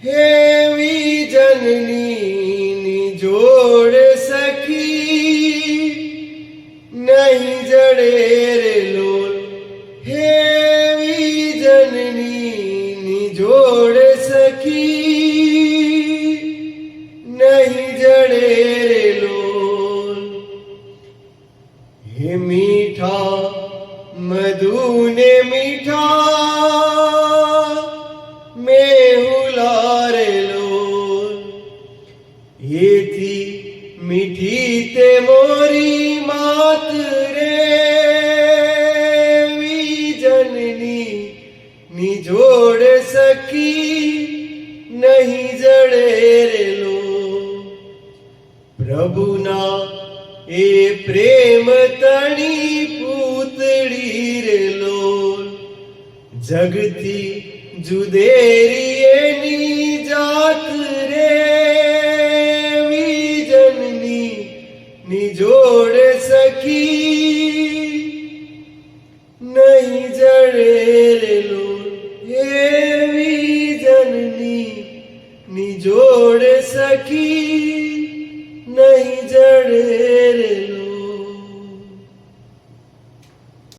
Heavy जननी जोड़ सखी नहीं जड़े रे लोल। हेवी जननी जोड़ सखी नहीं जड़े रे लोल। हे मीठा मधु ने मीठा मेहुला रे लोल। ये थी मीठी ते मोरी मात रे वी जननी निजोड़ सकी नहीं जड़े रे लो। प्रभुना ए प्रेम तणी पूतड़ी रे लोल। जगती जुदेरी एनी जात रे वी जननी निजोड़ सकी नहीं जड़े रे लोल। एवी जननी निजोड़ सकी नहीं जड़े